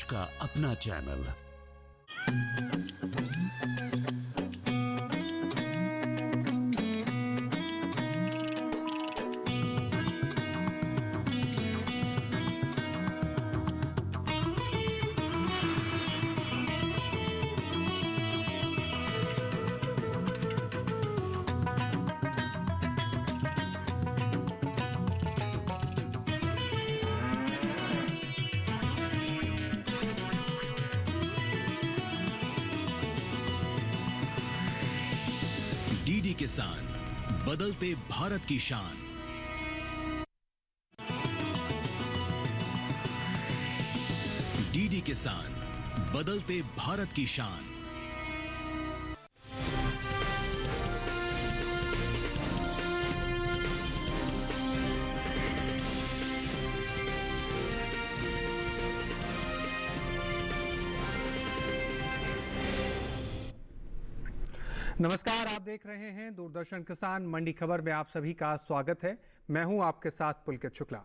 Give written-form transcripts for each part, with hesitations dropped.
का अपना channel. DD किसान, बदलते भारत की शान। डीडी किसान, बदलते भारत की शान। नमस्कार, आप देख रहे हैं दूरदर्शन किसान मंडी खबर में आप सभी का स्वागत है। मैं हूं आपके साथ पुलकित शुक्ला।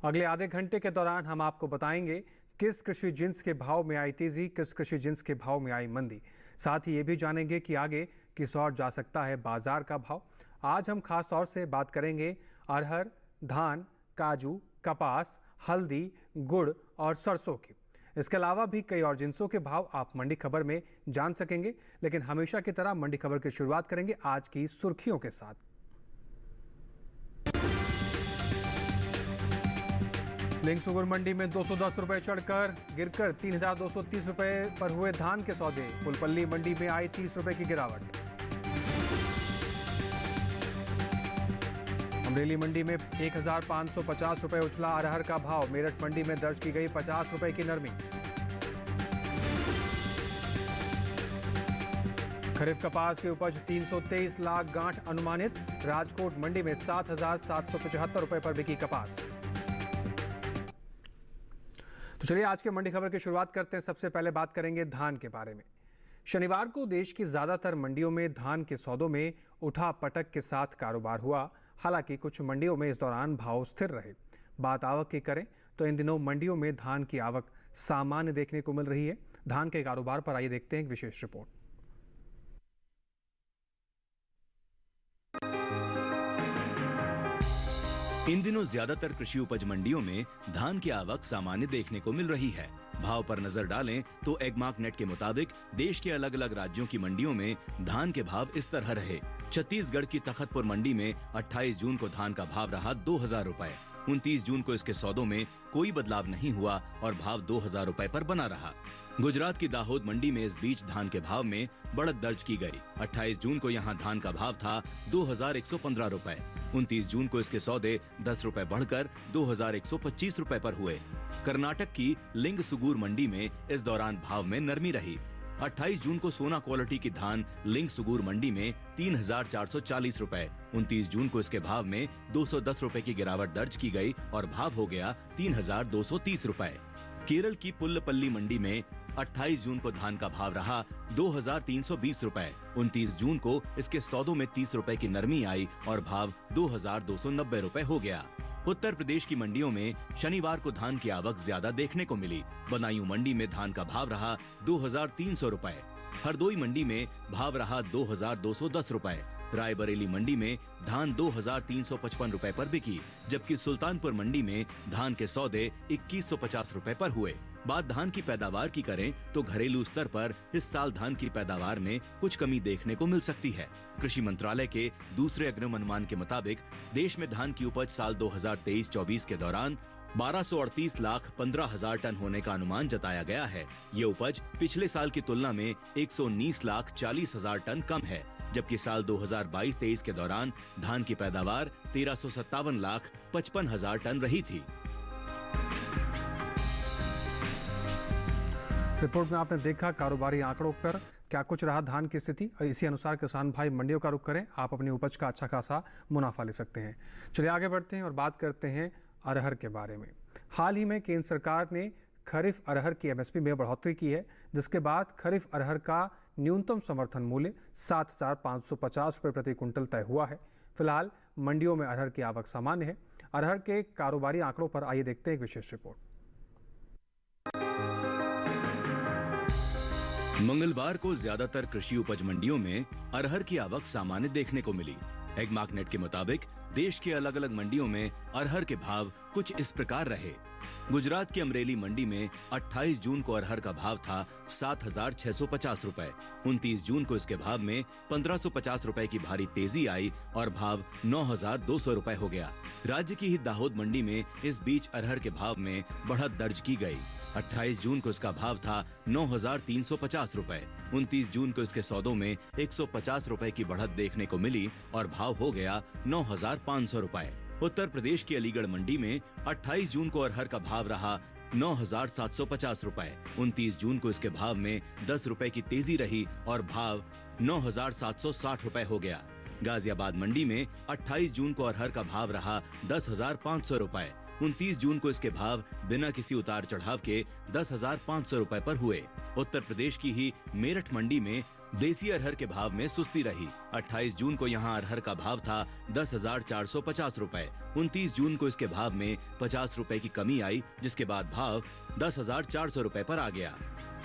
अगले आधे घंटे के दौरान हम आपको बताएंगे किस कृषि जिन्स के भाव में आई तेजी, किस कृषि जिन्स के भाव में आई मंदी। साथ ही ये भी जानेंगे कि आगे किस ओर जा सकता है बाजार का भाव। आज हम खास तौर से बात करेंगे अरहर, धान, काजू, कपास, हल्दी, गुड़ और सरसों की। इसके अलावा भी कई और जिन्सों के भाव आप मंडी खबर में जान सकेंगे, लेकिन हमेशा की तरह मंडी खबर की शुरुआत करेंगे आज की सुर्खियों के साथ। लिंग सुगुर मंडी में 210 रुपए चढ़कर गिरकर 3,230 रुपए पर हुए धान के सौदे। फुलपल्ली मंडी में आई 30 रुपए की गिरावट। अमरेली मंडी में 1,550 रुपए उछला अरहर का भाव। मेरठ मंडी में दर्ज की गई 50 रुपए की नरमी। खरीफ कपास की उपज 323 लाख गांठ अनुमानित। राजकोट मंडी में 7,775 रुपए पर बिकी कपास। तो चलिए आज के मंडी खबर की शुरुआत करते हैं। सबसे पहले बात करेंगे धान के बारे में। शनिवार को देश की ज्यादातर मंडियों में धान के सौदों में उठा पटक के साथ कारोबार हुआ। हालांकि कुछ मंडियों में इस दौरान भाव स्थिर रहे। बात आवक की करें तो इन दिनों मंडियों में धान की आवक सामान्य देखने को मिल रही है। धान के कारोबार पर आइए देखते हैं एक विशेष रिपोर्ट। इन दिनों ज्यादातर कृषि उपज मंडियों में धान की आवक सामान्य देखने को मिल रही है। भाव पर नजर डालें तो एगमार्क नेट के मुताबिक देश के अलग अलग राज्यों की मंडियों में धान के भाव इस तरह रहे। छत्तीसगढ़ की तखतपुर मंडी में 28 जून को धान का भाव रहा 2,000 रुपए। 29 जून को इसके सौदों में कोई बदलाव नहीं हुआ और भाव 2,000 रुपए पर बना रहा। गुजरात की दाहोद मंडी में इस बीच धान के भाव में बढ़त दर्ज की गई। 28 जून को यहां धान का भाव था 2,115 रुपए। 29 जून को इसके सौदे 10 रुपए बढ़कर 2,125 रुपए पर हुए। कर्नाटक की लिंग सुगूर मंडी में इस दौरान भाव में नरमी रही। 28 जून को सोना क्वालिटी की धान लिंग सुगूर मंडी में 3,440 रुपए। 29 जून को इसके भाव में 210 रुपए की गिरावट दर्ज की गई और भाव हो गया 3,230 रुपए। केरल की पुल्लपल्ली मंडी में 28 जून को धान का भाव रहा 2,320 रुपए। 29 जून को इसके सौदों में 30 रुपए की नरमी आई और भाव 2,290 रुपए हो गया। उत्तर प्रदेश की मंडियों में शनिवार को धान की आवक ज्यादा देखने को मिली। बदायूं मंडी में धान का भाव रहा 2,300 रुपए। हरदोई मंडी में भाव रहा 2,210 रुपए। रायबरेली मंडी में धान 2,355 रुपए पर बिकी, जबकि सुल्तानपुर मंडी में धान के सौदे 2,150 रुपए पर हुए। बात धान की पैदावार की करें तो घरेलू स्तर पर इस साल धान की पैदावार में कुछ कमी देखने को मिल सकती है। कृषि मंत्रालय के दूसरे अग्रिम अनुमान के मुताबिक देश में धान की उपज साल 2023-24 के दौरान 1238 लाख 15,000 टन होने का अनुमान जताया गया है। ये उपज पिछले साल की तुलना में 119 लाख 40,000 टन कम है, जबकि साल 2022-23 के दौरान धान की पैदावार 1357 लाख 55,000 टन रही थी। रिपोर्ट में आपने देखा कारोबारी आंकड़ों पर क्या कुछ रहा धान की स्थिति। इसी अनुसार किसान भाई मंडियों का रुख करें, आप अपनी उपज का अच्छा खासा मुनाफा ले सकते हैं। चलिए आगे बढ़ते हैं और बात करते हैं अरहर के बारे में। हाल ही में केंद्र सरकार ने खरीफ अरहर की एमएसपी में बढ़ोतरी की है, जिसके बाद खरीफ अरहर का न्यूनतम समर्थन मूल्य 7,550 रुपये प्रति कुंटल तय हुआ है। फिलहाल मंडियों में अरहर की आवक सामान्य है। अरहर के कारोबारी आंकड़ों पर आइए देखते हैं एक विशेष रिपोर्ट। मंगलवार को ज्यादातर कृषि उपज मंडियों में अरहर की आवक सामान्य देखने को मिली। एगमार्कनेट के मुताबिक देश के अलग अलग मंडियों में अरहर के भाव कुछ इस प्रकार रहे। गुजरात की अमरेली मंडी में 28 जून को अरहर का भाव था 7,650 रुपए। 29 जून को इसके भाव में 1,550 रुपए की भारी तेजी आई और भाव 9,200 रुपए हो गया। राज्य की ही दाहोद मंडी में इस बीच अरहर के भाव में बढ़त दर्ज की गई। 28 जून को इसका भाव था 9,350 रुपए। 29 जून को इसके सौदों में 150 रुपए की बढ़त देखने को मिली और भाव हो गया 9,500 रुपए। उत्तर प्रदेश की अलीगढ़ मंडी में 28 जून को अरहर का भाव रहा 9,750 रुपए। 29 जून को इसके भाव में 10 रुपए की तेजी रही और भाव 9,760 रुपए हो गया। गाजियाबाद मंडी में 28 जून को अरहर का भाव रहा 10,500 रुपए। 29 जून को इसके भाव बिना किसी उतार चढ़ाव के 10,500 रुपए पर हुए। उत्तर प्रदेश की ही मेरठ मंडी में देसी अरहर के भाव में सुस्ती रही। 28 जून को यहां अरहर का भाव था 10,450 रुपए। 29 जून को इसके भाव में 50 रुपए की कमी आई, जिसके बाद भाव 10,400 रुपए पर आ गया।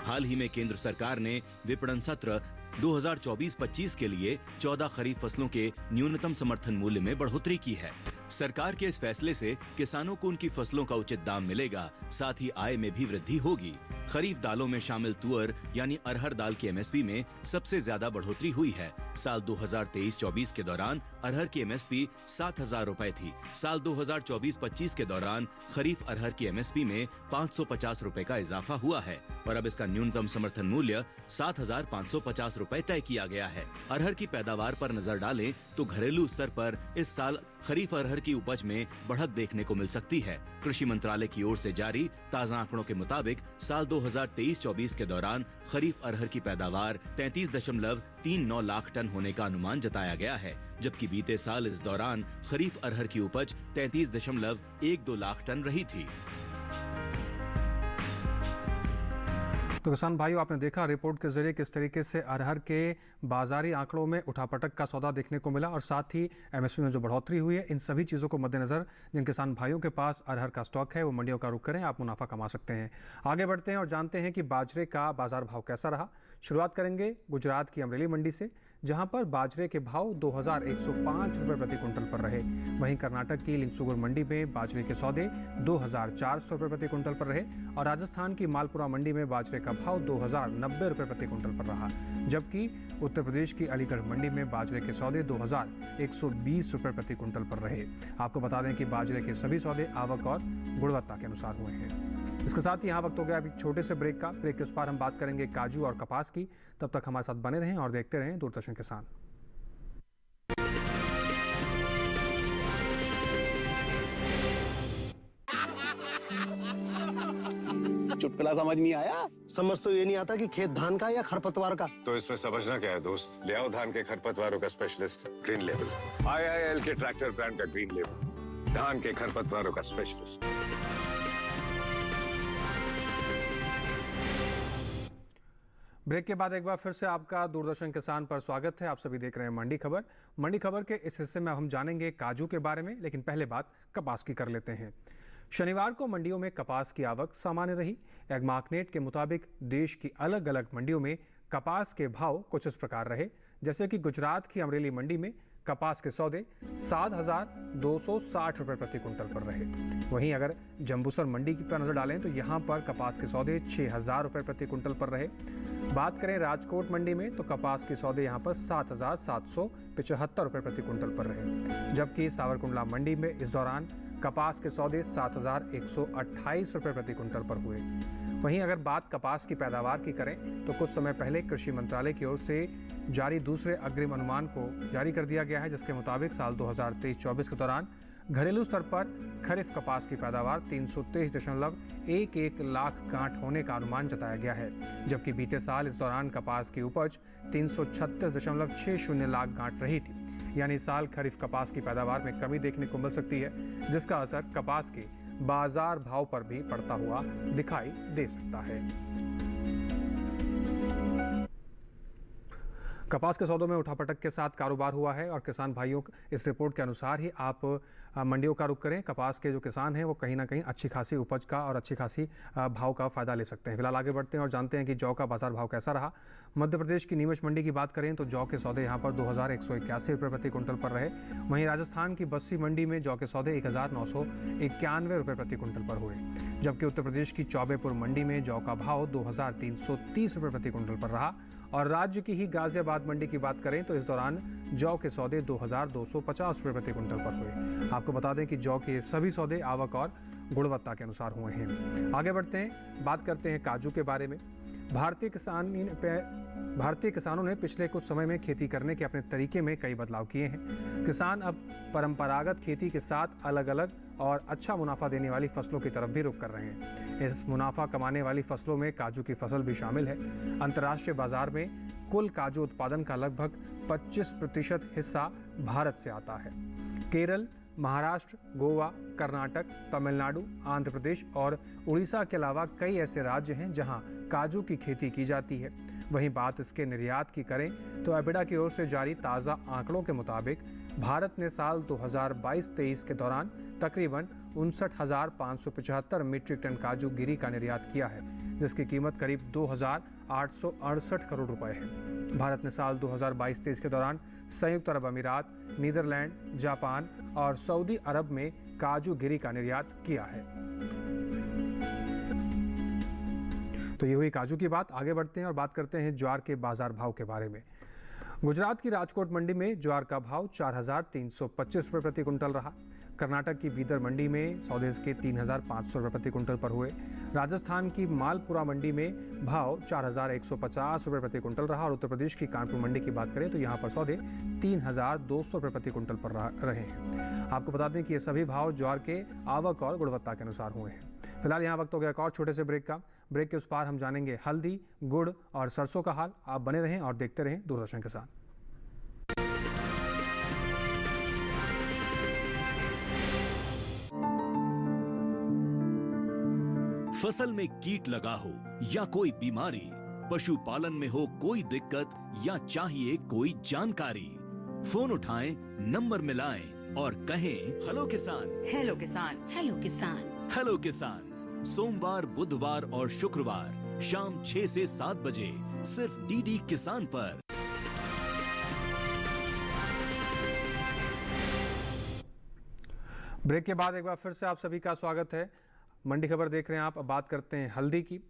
हाल ही में केंद्र सरकार ने विपणन सत्र 2024-25 के लिए 14 खरीफ फसलों के न्यूनतम समर्थन मूल्य में बढ़ोतरी की है। सरकार के इस फैसले से किसानों को उनकी फसलों का उचित दाम मिलेगा, साथ ही आय में भी वृद्धि होगी। खरीफ दालों में शामिल तुअर यानी अरहर दाल की एमएसपी में सबसे ज्यादा बढ़ोतरी हुई है। साल 2023-24 के दौरान अरहर की एमएसपी 7,000 रुपए थी। साल 2024-25 के दौरान खरीफ अरहर की एमएसपी में 550 रुपए का इजाफा हुआ है और अब इसका न्यूनतम समर्थन मूल्य 7,550 रुपए तय किया गया है। अरहर की पैदावार पर नजर डालें तो घरेलू स्तर पर इस साल खरीफ अरहर की उपज में बढ़त देखने को मिल सकती है। कृषि मंत्रालय की ओर से जारी ताजा आंकड़ों के मुताबिक साल 2023-24 के दौरान खरीफ अरहर की पैदावार 33.39 लाख टन होने का अनुमान जताया गया है, जबकि बीते साल इस दौरान खरीफ अरहर की उपज 33.12 लाख टन रही थी। तो किसान भाइयों, आपने देखा रिपोर्ट के जरिए किस तरीके से अरहर के बाजारी आंकड़ों में उठापटक का सौदा देखने को मिला और साथ ही एमएसपी में जो बढ़ोतरी हुई है। इन सभी चीज़ों को मद्देनजर जिन किसान भाइयों के पास अरहर का स्टॉक है वो मंडियों का रुख करें, आप मुनाफा कमा सकते हैं। आगे बढ़ते हैं और जानते हैं कि बाजरे का बाजार भाव कैसा रहा। शुरुआत करेंगे गुजरात की अमरेली मंडी से, जहां पर बाजरे के भाव 2,105 रुपये प्रति क्विंटल पर रहे। वहीं कर्नाटक की लिंगसुगुर मंडी में बाजरे के सौदे 2,400 रुपये प्रति क्विंटल पर रहे और राजस्थान की मालपुरा मंडी में बाजरे का भाव 2,090 रुपये प्रति क्विंटल पर रहा, जबकि उत्तर प्रदेश की अलीगढ़ मंडी में बाजरे के सौदे 2,120 रुपये प्रति क्विंटल पर रहे। आपको बता दें कि बाजरे के सभी सौदे आवक और गुणवत्ता के अनुसार हुए हैं। इसके साथ ही यहाँ वक्त हो गया अभी छोटे से ब्रेक का। ब्रेक के उस पार हम बात करेंगे काजू और कपास की। तब तक हमारे साथ बने रहें और देखते रहें दूरदर्शन किसान। चुटकुला समझ नहीं आया? समझ तो ये नहीं आता कि खेत धान का या खरपतवार का। तो इसमें समझना क्या है दोस्त, ले आओ धान के खरपतवारों का स्पेशलिस्ट ग्रीन लेवल। IIL के ट्रैक्टर ब्रांड का ग्रीन लेवल, धान के खरपतवारों का स्पेशलिस्ट। ब्रेक के बाद एक बार फिर से आपका दूरदर्शन किसान पर स्वागत है। आप सभी देख रहे हैं मंडी खबर। मंडी खबर के इस हिस्से में हम जानेंगे काजू के बारे में, लेकिन पहले बात कपास की कर लेते हैं। शनिवार को मंडियों में कपास की आवक सामान्य रही। एगमार्कनेट के मुताबिक देश की अलग अलग मंडियों में कपास के भाव कुछ इस प्रकार रहे, जैसे कि गुजरात की अमरेली मंडी में कपास के सौदे 7,260 रुपये प्रति क्विंटल पर रहे। वहीं अगर जम्बूसर मंडी की पर नजर डालें तो यहाँ पर कपास के सौदे 6,000 रुपये प्रति क्विंटल पर रहे। बात करें राजकोट मंडी में तो कपास के सौदे यहाँ पर 7,775 रुपये प्रति क्विंटल पर रहे, जबकि सावरकुंडला मंडी में इस दौरान कपास के सौदे 7,128 रुपये प्रति क्विंटल पर हुए। वहीं अगर बात कपास की पैदावार की करें तो कुछ समय पहले कृषि मंत्रालय की ओर से जारी दूसरे अग्रिम अनुमान को जारी कर दिया गया है, जिसके मुताबिक साल 2023-24 के दौरान घरेलू स्तर पर खरीफ कपास की पैदावार 323.11 लाख गांठ होने का अनुमान जताया गया है, जबकि बीते साल इस दौरान कपास की उपज 336.60 लाख गांठ रही थी। यानी इस साल खरीफ कपास की पैदावार में कमी देखने को मिल सकती है, जिसका असर कपास के बाजार भाव पर भी पड़ता हुआ दिखाई दे सकता है। कपास के सौदों में उठापटक के साथ कारोबार हुआ है और किसान भाइयों इस रिपोर्ट के अनुसार ही आप मंडियों का रुख करें। कपास के जो किसान हैं वो कहीं ना कहीं अच्छी खासी उपज का और अच्छी खासी भाव का फ़ायदा ले सकते हैं। फिलहाल आगे बढ़ते हैं और जानते हैं कि जौ का बाजार भाव कैसा रहा। मध्य प्रदेश की नीमच मंडी की बात करें तो जौ के सौदे यहाँ पर 2181 रुपये प्रति कुंटल पर रहे। वहीं राजस्थान की बस्सी मंडी में जौ के सौदे 1991 रुपये प्रति कुंटल पर हुए, जबकि उत्तर प्रदेश की चौबेपुर मंडी में जौ का भाव 2330 रुपये प्रति कुंटल पर रहा। और राज्य की ही गाजियाबाद मंडी की बात करें तो इस दौरान जौ के सौदे 2250 रुपये प्रति कुंटल पर हुए। आपको बता दें कि जौ के सभी सौदे आवक और गुणवत्ता के अनुसार हुए हैं। आगे बढ़ते हैं, बात करते हैं काजू के बारे में। भारतीय किसानों ने पिछले कुछ समय में खेती करने के अपने तरीके में कई बदलाव किए हैं। किसान अब परंपरागत खेती के साथ अलग अलग और अच्छा मुनाफा देने वाली फसलों की तरफ भी रुख कर रहे हैं। इस मुनाफा कमाने वाली फसलों में काजू की फसल भी शामिल है। अंतर्राष्ट्रीय बाजार में कुल काजू उत्पादन का लगभग 25% हिस्सा भारत से आता है। केरल, महाराष्ट्र, गोवा, कर्नाटक, तमिलनाडु, आंध्र प्रदेश और उड़ीसा के अलावा कई ऐसे राज्य हैं जहां काजू की खेती की जाती है। वहीं बात इसके निर्यात की करें तो एबिडा की ओर से जारी ताज़ा आंकड़ों के मुताबिक भारत ने साल 2022-23 के दौरान तकरीबन 59,575 मीट्रिक टन काजू गिरी का निर्यात किया है, जिसकी कीमत करीब 2,868 करोड़ रुपए है। भारत ने साल 2022-23 के दौरान संयुक्त अरब अमीरात, नीदरलैंड, जापान और सऊदी अरब में काजू गिरी का निर्यात किया है। तो ये हुई काजू की बात। आगे बढ़ते हैं और बात करते हैं ज्वार के बाजार भाव के बारे में। गुजरात की राजकोट मंडी में ज्वार का भाव 4,325 रुपये प्रति कुंटल रहा। कर्नाटक की बीदर मंडी में सौदे के 3,500 रुपये प्रति कुंटल पर हुए। राजस्थान की मालपुरा मंडी में भाव 4,150 रुपये प्रति कुंटल रहा। और उत्तर प्रदेश की कानपुर मंडी की बात करें तो यहाँ पर सौदे 3,200 रुपये प्रति कुंटल पर रहे हैं। आपको बता दें कि ये सभी भाव ज्वार के आवक और गुणवत्ता के अनुसार हुए हैं। फिलहाल यहाँ वक्त हो गया एक और छोटे से ब्रेक का। ब्रेक के उस पार हम जानेंगे हल्दी, गुड़ और सरसों का हाल। आप बने रहें और देखते रहें दूरदर्शन किसान। फसल में कीट लगा हो या कोई बीमारी, पशुपालन में हो कोई दिक्कत या चाहिए कोई जानकारी, फोन उठाएं, नंबर मिलाएं और कहें हेलो किसान। हेलो किसान, हेलो किसान, हेलो किसान। सोमवार, बुधवार और शुक्रवार शाम 6 से 7 बजे सिर्फ डीडी किसान पर। ब्रेक के बाद एक बार फिर से आप सभी का स्वागत है। मंडी खबर देख रहे हैं आप। अब बात करते हैं हल्दी की।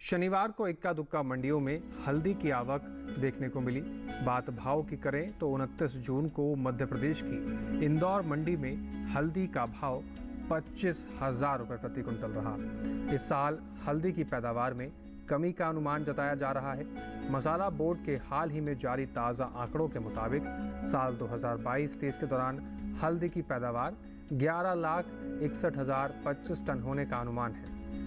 शनिवार को इक्का दुक्का मंडियों में हल्दी की आवक देखने को मिली। बात भाव की करें तो 29 जून को मध्य प्रदेश की इंदौर मंडी में हल्दी का भाव 25,000 रुपये प्रति कुंटल रहा। इस साल हल्दी की पैदावार में कमी का अनुमान जताया जा रहा है। मसाला बोर्ड के हाल ही में जारी ताज़ा आंकड़ों के मुताबिक साल 2022-23 के दौरान हल्दी की पैदावार 11,61,025 टन होने का अनुमान है,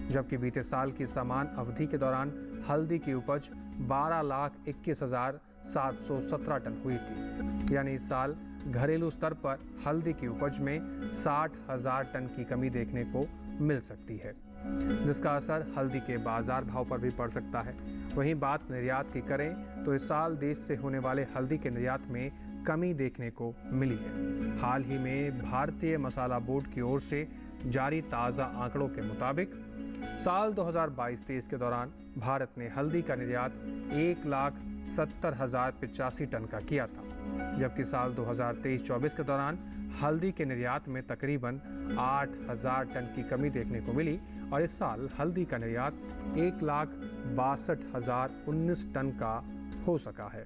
जबकि बीते साल की समान अवधि के दौरान हल्दी की उपज 12,21,717 टन हुई थी। यानी इस साल घरेलू स्तर पर हल्दी की उपज में 60,000 टन की कमी देखने को मिल सकती है, जिसका असर हल्दी के बाजार भाव पर भी पड़ सकता है। वहीं बात निर्यात की करें तो इस साल देश से होने वाले हल्दी के निर्यात में कमी देखने को मिली है। हाल ही में भारतीय मसाला बोर्ड की ओर से जारी ताज़ा आंकड़ों के मुताबिक साल 2022-23 के दौरान भारत ने हल्दी का निर्यात 1,70,085 टन का किया था, जबकि साल 2023-24 के दौरान हल्दी के निर्यात में तकरीबन 8,000 टन की कमी देखने को मिली और इस साल हल्दी का निर्यात 1,62,019 टन का हो सका है।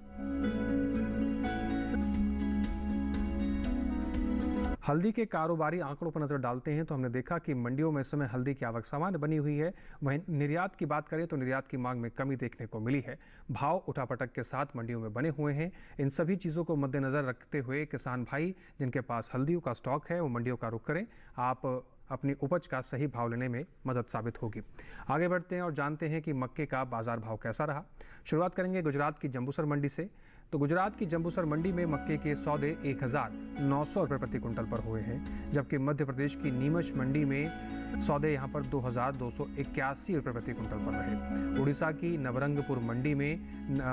हल्दी के कारोबारी आंकड़ों पर नजर डालते हैं तो हमने देखा कि मंडियों में इस समय हल्दी की आवक सामान्य बनी हुई है। वहीं निर्यात की बात करें तो निर्यात की मांग में कमी देखने को मिली है। भाव उठापटक के साथ मंडियों में बने हुए हैं। इन सभी चीज़ों को मद्देनजर रखते हुए किसान भाई जिनके पास हल्दियों का स्टॉक है वो मंडियों का रुख करें। आप अपनी उपज का सही भाव लेने में मदद साबित होगी। आगे बढ़ते हैं और जानते हैं कि मक्के का बाजार भाव कैसा रहा। शुरुआत करेंगे गुजरात की जंबूसर मंडी से। तो गुजरात की जंबूसर मंडी में मक्के के सौदे 1,900 रुपये प्रति कुंटल पर हुए हैं, जबकि मध्य प्रदेश की नीमच मंडी में सौदे यहाँ पर 2281 रुपये प्रति कुंटल पर रहे। उड़ीसा की नवरंगपुर मंडी में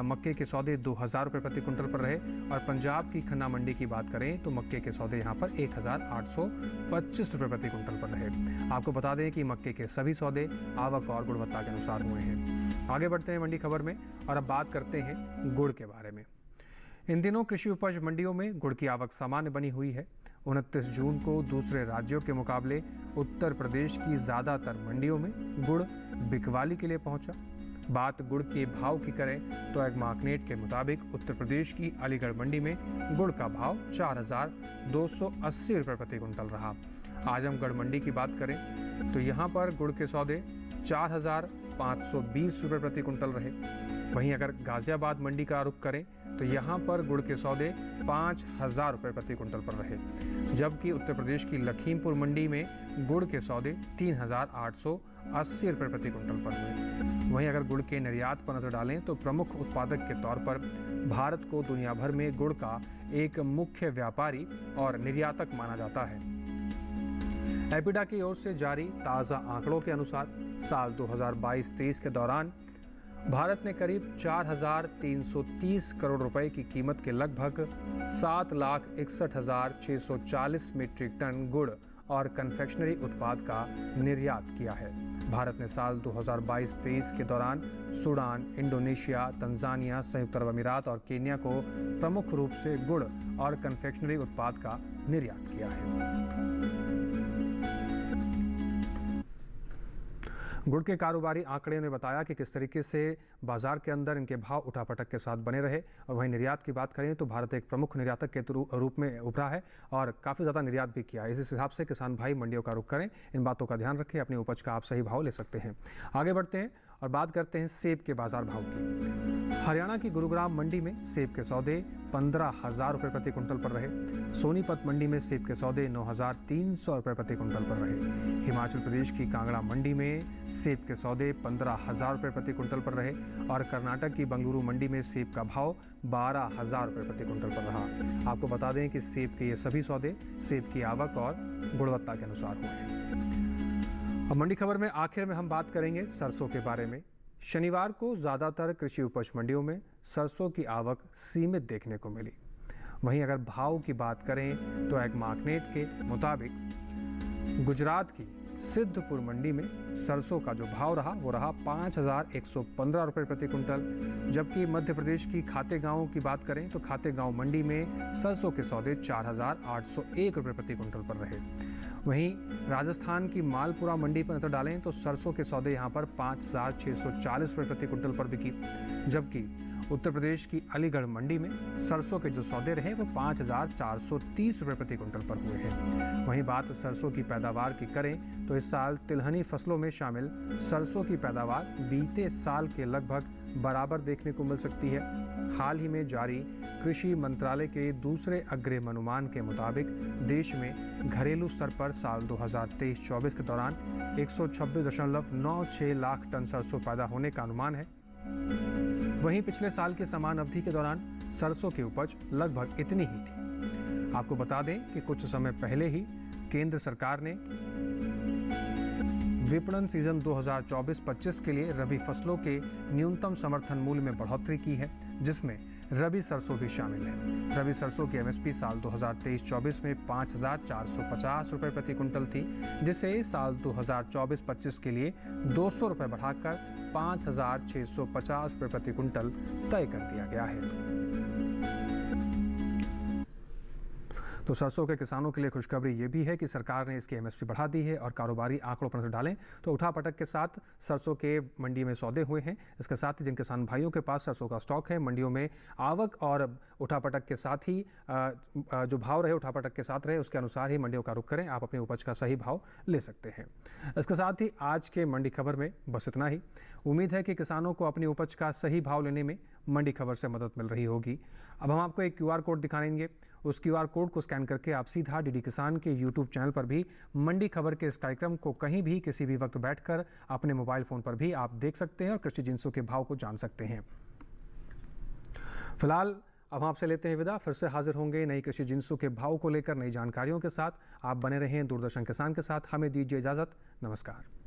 मक्के के सौदे 2000 रुपये प्रति कुंटल पर रहे और पंजाब की खन्ना मंडी की बात करें तो मक्के के सौदे यहाँ पर 1825 रुपये प्रति कुंटल पर रहे। आपको बता दें कि मक्के के सभी सौदे आवक और गुणवत्ता के अनुसार हुए हैं। आगे बढ़ते हैं मंडी खबर में और अब बात करते हैं गुड़ के बारे में। इन दिनों कृषि उपज मंडियों में गुड़ की आवक सामान्य बनी हुई है। 29 जून को दूसरे राज्यों के मुकाबले उत्तर प्रदेश की ज़्यादातर मंडियों में गुड़ बिकवाली के लिए पहुंचा। बात गुड़ के भाव की करें तो एक मार्कनेट के मुताबिक उत्तर प्रदेश की अलीगढ़ मंडी में गुड़ का भाव 4280 रुपये प्रति कुंटल रहा। आजमगढ़ मंडी की बात करें तो यहाँ पर गुड़ के सौदे 4520 रुपये प्रति कुंटल रहे। वहीं अगर गाजियाबाद मंडी का रुख करें तो यहाँ पर गुड़ के सौदे 5000 रुपये प्रति कुंटल पर रहे, जबकि उत्तर प्रदेश की लखीमपुर मंडी में गुड़ के सौदे 3880 रुपये प्रति कुंटल पर हुए। वहीं अगर गुड़ के निर्यात पर नजर डालें तो प्रमुख उत्पादक के तौर पर भारत को दुनिया भर में गुड़ का एक मुख्य व्यापारी और निर्यातक माना जाता है। एपिडा की ओर से जारी ताज़ा आंकड़ों के अनुसार साल 2022-23 के दौरान भारत ने करीब 4330 करोड़ रुपए की कीमत के लगभग 7,61,640 मीट्रिक टन गुड़ और कन्फेक्शनरी उत्पाद का निर्यात किया है। भारत ने साल 2022-23 के दौरान सूडान, इंडोनेशिया, तंजानिया, संयुक्त अरब अमीरात और केन्या को प्रमुख रूप से गुड़ और कन्फेक्शनरी उत्पाद का निर्यात किया है। गुड़ के कारोबारी आंकड़े ने बताया कि किस तरीके से बाजार के अंदर इनके भाव उठापटक के साथ बने रहे। और वहीं निर्यात की बात करें तो भारत एक प्रमुख निर्यातक के रूप में उभरा है और काफ़ी ज़्यादा निर्यात भी किया है। इस हिसाब से किसान भाई मंडियों का रुख करें, इन बातों का ध्यान रखें, अपनी उपज का आप सही भाव ले सकते हैं। आगे बढ़ते हैं और बात करते हैं सेब के बाजार भाव की। हरियाणा की गुरुग्राम मंडी में सेब के सौदे 15,000 रुपये प्रति कुंटल पर रहे। सोनीपत मंडी में सेब के सौदे 9,300 रुपये प्रति कुंटल पर रहे। हिमाचल प्रदेश की कांगड़ा मंडी में सेब के सौदे 15,000 रुपये प्रति कुंटल पर रहे और कर्नाटक की बंगलुरु मंडी में सेब का भाव 12,000 रुपये प्रति कुंटल पर रहा। आपको बता दें कि सेब के ये सभी सौदे सेब की आवक और गुणवत्ता के अनुसार हुए हैं। अब मंडी खबर में आखिर में हम बात करेंगे सरसों के बारे में। शनिवार को ज़्यादातर कृषि उपज मंडियों में सरसों की आवक सीमित देखने को मिली। वहीं अगर भाव की बात करें तो एक मार्कनेट के मुताबिक गुजरात की सिद्धपुर मंडी में सरसों का जो भाव रहा वो रहा 5,115 रुपये प्रति कुंटल, जबकि मध्य प्रदेश की खातेगांव की बात करें तो खातेगांव मंडी में सरसों के सौदे 4,801 रुपये प्रति कुंटल पर रहे। वहीं राजस्थान की मालपुरा मंडी पर नजर डालें तो सरसों के सौदे यहां पर 5,640 रुपये प्रति कुंटल पर बिकी, जबकि उत्तर प्रदेश की अलीगढ़ मंडी में सरसों के जो सौदे रहे वो 5,430 रुपये प्रति कुंटल पर हुए हैं। वहीं बात सरसों की पैदावार की करें तो इस साल तिलहनी फसलों में शामिल सरसों की पैदावार बीते साल के लगभग बराबर देखने को मिल सकती है। हाल ही में जारी कृषि मंत्रालय के दूसरे अग्रिम अनुमान के मुताबिक देश में घरेलू स्तर पर साल 2023-24 के दौरान 126.96 लाख टन सरसों पैदा होने का अनुमान है। वहीं पिछले साल के समान अवधि के दौरान सरसों की उपज लगभग इतनी ही थी। आपको बता दें कि कुछ समय पहले ही केंद्र सरकार ने विपणन सीजन 2024-25 के लिए रबी फसलों के न्यूनतम समर्थन मूल्य में बढ़ोतरी की है, जिसमें रबी सरसों भी शामिल है। रबी सरसों की एमएसपी साल 2023-24 में 5,450 रुपये प्रति कुंटल थी, जिसे साल 2024-25 के लिए 200 रुपये बढ़ाकर 5,650 रुपये प्रति कुंटल तय कर दिया गया है। तो सरसों के किसानों के लिए खुशखबरी ये भी है कि सरकार ने इसकी एमएसपी बढ़ा दी है और कारोबारी आंकड़ों पर नजर डालें तो उठापटक के साथ सरसों के मंडी में सौदे हुए हैं। इसके साथ ही जिन किसान भाइयों के पास सरसों का स्टॉक है, मंडियों में आवक और उठापटक के साथ ही जो भाव रहे उठापटक के साथ रहे उसके अनुसार ही मंडियों का रुख करें, आप अपनी उपज का सही भाव ले सकते हैं। इसके साथ ही आज के मंडी खबर में बस इतना ही। उम्मीद है कि किसानों को अपनी उपज का सही भाव लेने में मंडी खबर से मदद मिल रही होगी। अब हम आपको एक QR कोड दिखाएंगे, उस QR कोड को स्कैन करके आप सीधा DD किसान के YouTube चैनल पर भी मंडी खबर के इस कार्यक्रम को कहीं भी किसी भी वक्त बैठकर अपने मोबाइल फ़ोन पर भी आप देख सकते हैं और कृषि जिंसों के भाव को जान सकते हैं। फिलहाल अब आपसे लेते हैं विदा, फिर से हाजिर होंगे नई कृषि जिंसों के भाव को लेकर नई जानकारियों के साथ। आप बने रहें दूरदर्शन किसान के साथ। हमें दीजिए इजाज़त। नमस्कार।